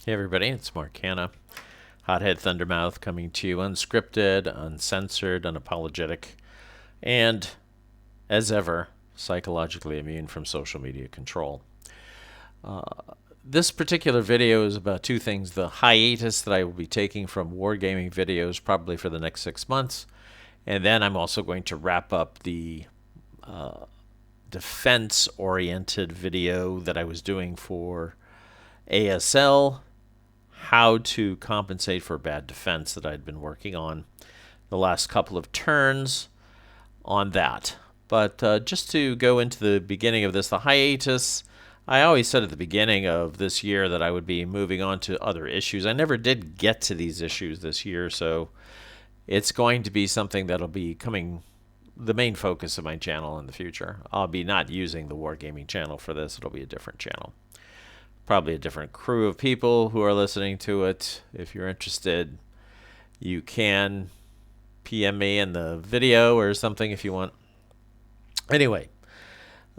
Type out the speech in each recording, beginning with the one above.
Hey everybody, it's Mark Hanna, Hothead Thundermouth, coming to you unscripted, uncensored, unapologetic, and, as ever, psychologically immune from social media control. This particular video is about two things: the hiatus that I will be taking from wargaming videos probably for the next 6 months, and then I'm also going to wrap up the defense-oriented video that I was doing for ASL, how to compensate for bad defense, that I'd been working on the last couple of turns on that. But just to go into the beginning of this, the hiatus, I always said at the beginning of this year that I would be moving on to other issues. I never did get to these issues this year, so it's going to be something that'll be coming the main focus of my channel in the future. I'll be not using the Wargaming channel for this. It'll be a different channel. Probably a different crew of people who are listening to it. If you're interested, you can PM me in the video or something if you want. Anyway,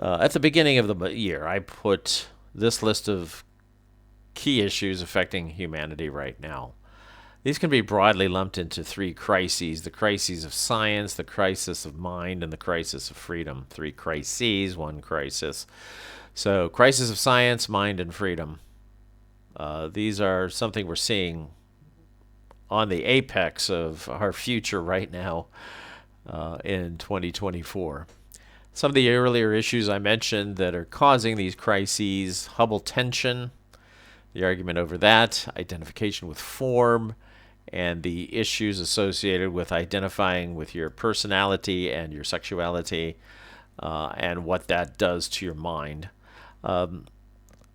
at the beginning of the year, I put this list of key issues affecting humanity right now. These can be broadly lumped into three crises: the crises of science, the crisis of mind, and the crisis of freedom. Three crises, one crisis. So, crisis of science, mind, and freedom. These are something we're seeing on the apex of our future right now in 2024. Some of the earlier issues I mentioned that are causing these crises: Hubble tension, the argument over that, identification with form, and the issues associated with identifying with your personality and your sexuality, and what that does to your mind.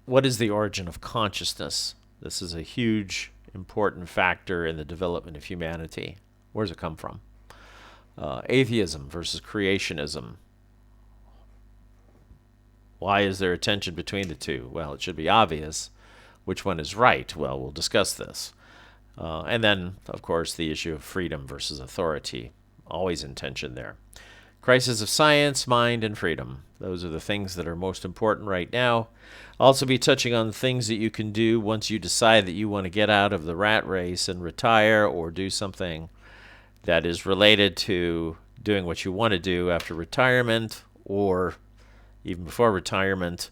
What is the origin of consciousness? This is a huge, important factor in the development of humanity. Where does it come from? Atheism versus creationism. Why is there a tension between the two? Well, it should be obvious. Which one is right? Well, we'll discuss this. And then, of course, the issue of freedom versus authority. Always in tension there. Crisis of science, mind, and freedom. Those are the things that are most important right now. I'll also be touching on things that you can do once you decide that you want to get out of the rat race and retire, or do something that is related to doing what you want to do after retirement, or even before retirement.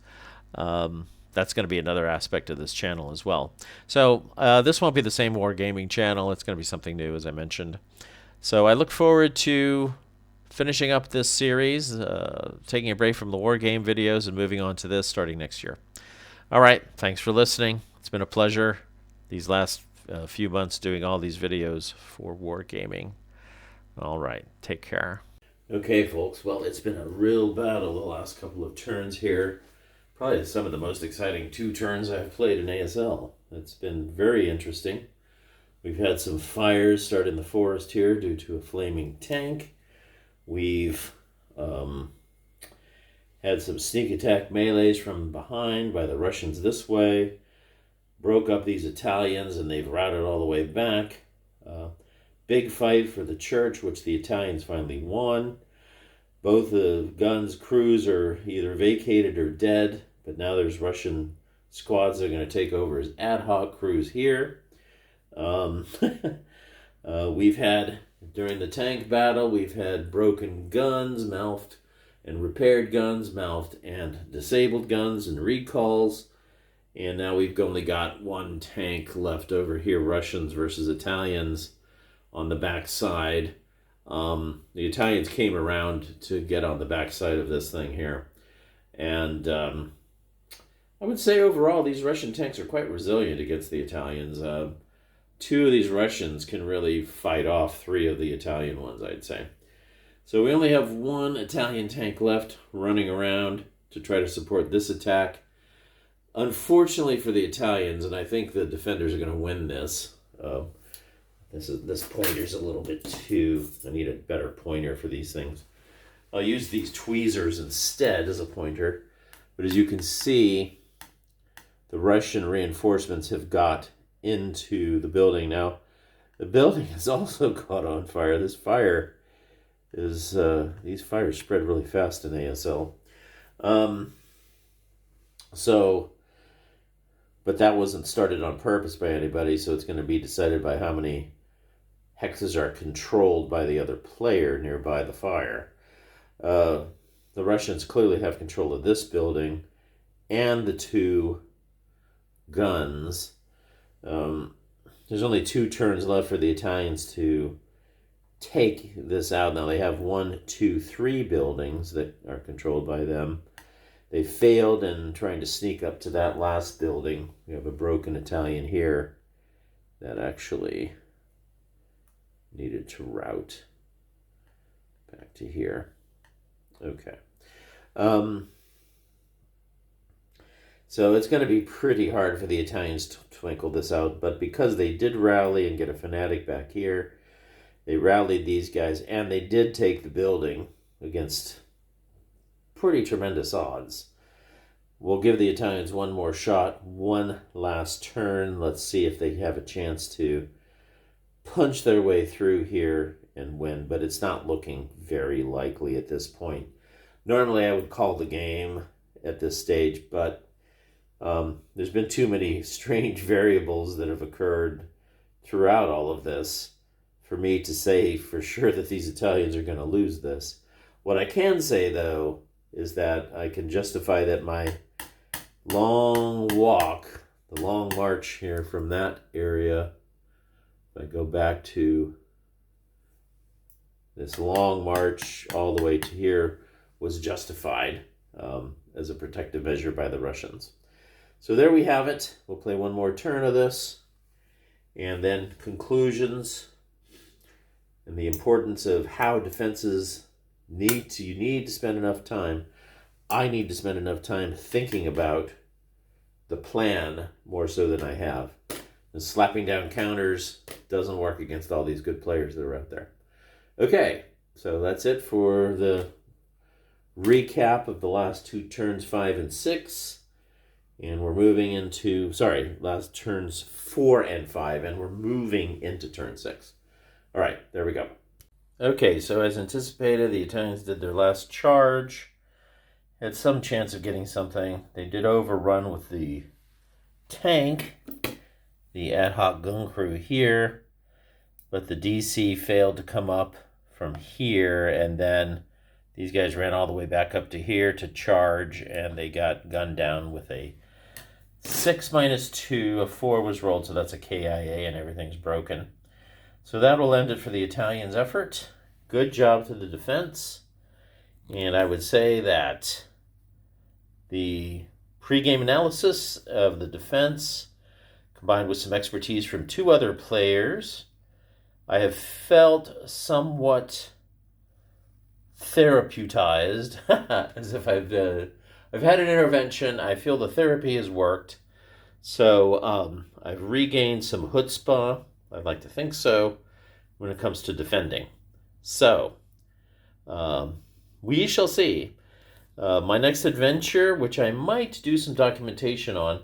That's going to be another aspect of this channel as well. So this won't be the same wargaming channel. It's going to be something new, as I mentioned. So I look forward to finishing up this series, taking a break from the war game videos and moving on to this starting next year. All right, thanks for listening. It's been a pleasure these last few months doing all these videos for wargaming. All right, take care. Okay, folks, well, it's been a real battle the last couple of turns here. Probably some of the most exciting 2 turns I've played in ASL. It's been very interesting. We've had some fires start in the forest here due to a flaming tank. We've had some sneak attack melees from behind by the Russians this way. Broke up these Italians and they've routed all the way back. Big fight for the church, which the Italians finally won. Both the guns' crews are either vacated or dead, but now there's Russian squads that are going to take over as ad hoc crews here. We've had, during the tank battle, we've had broken guns, mouthed, and repaired guns, mouthed, and disabled guns, and recalls. And now we've only got one tank left over here, Russians versus Italians, on the back side. The Italians came around to get on the back side of this thing here. And I would say overall these Russian tanks are quite resilient against the Italians. 2 of these Russians can really fight off 3 of the Italian ones, I'd say. So we only have 1 Italian tank left running around to try to support this attack. Unfortunately for the Italians, and I think the defenders are going to win this. This pointer's a little bit too... I need a better pointer for these things. I'll use these tweezers instead as a pointer. But as you can see, the Russian reinforcements have got into the building. Now, the building is also caught on fire. This fire is... these fires spread really fast in ASL. So But that wasn't started on purpose by anybody, so it's going to be decided by how many hexes are controlled by the other player nearby the fire. The Russians clearly have control of this building and the 2 guns. There's only 2 turns left for the Italians to take this out. Now they have 1, 2, 3 buildings that are controlled by them. They failed in trying to sneak up to that last building. We have a broken Italian here that actually needed to route back to here. Okay. So it's going to be pretty hard for the Italians to twinkle this out, but because they did rally and get a fanatic back here, they rallied these guys, and they did take the building against pretty tremendous odds. We'll give the Italians one more shot, one last turn. Let's see if they have a chance to punch their way through here and win, but it's not looking very likely at this point. Normally I would call the game at this stage, but there's been too many strange variables that have occurred throughout all of this for me to say for sure that these Italians are going to lose this. What I can say, though, is that I can justify that my long walk, the long march here from that area, if I go back to this long march all the way to here, was justified as a protective measure by the Russians. So there we have it. We'll play one more turn of this, and then conclusions and the importance of how defenses you need to spend enough time. I need to spend enough time thinking about the plan more so than I have. And slapping down counters doesn't work against all these good players that are out there. Okay, so that's it for the recap of the last 2 turns, 5 and 6. And we're moving into, last turns 4 and 5, and we're moving into turn 6. All right, there we go. Okay, so as anticipated, the Italians did their last charge. Had some chance of getting something. They did overrun with the tank, the ad hoc gun crew here, but the DC failed to come up from here, and then these guys ran all the way back up to here to charge, and they got gunned down with a 6-2. A 4 was rolled, so that's a KIA, and everything's broken. So that will end it for the Italians' effort. Good job to the defense. And I would say that the pregame analysis of the defense, combined with some expertise from 2 other players, I have felt somewhat therapeuticized, as if I've had an intervention. I feel the therapy has worked. So I've regained some chutzpah. I'd like to think so when it comes to defending. So we shall see. My next adventure, which I might do some documentation on,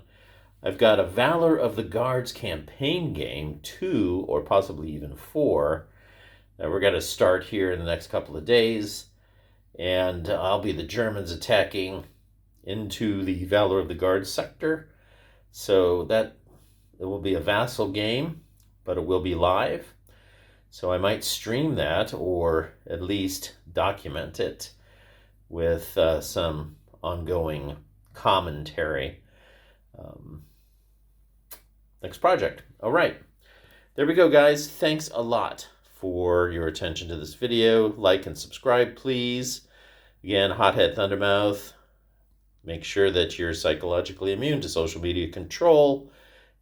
I've got a Valor of the Guards campaign game, 2 or possibly even 4. We're going to start here in the next couple of days, and I'll be the Germans attacking into the Valor of the Guards sector. So that it will be a vassal game, but it will be live. So I might stream that, or at least document it with some ongoing commentary. Next project. All right. There we go, guys. Thanks a lot for your attention to this video. Like and subscribe, please. Again, Hothead Thundermouth. Make sure that you're psychologically immune to social media control.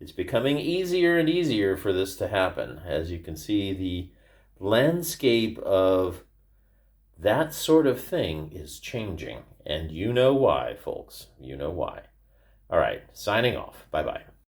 It's becoming easier and easier for this to happen. As you can see, the landscape of that sort of thing is changing. And you know why, folks. You know why. All right, signing off. Bye-bye.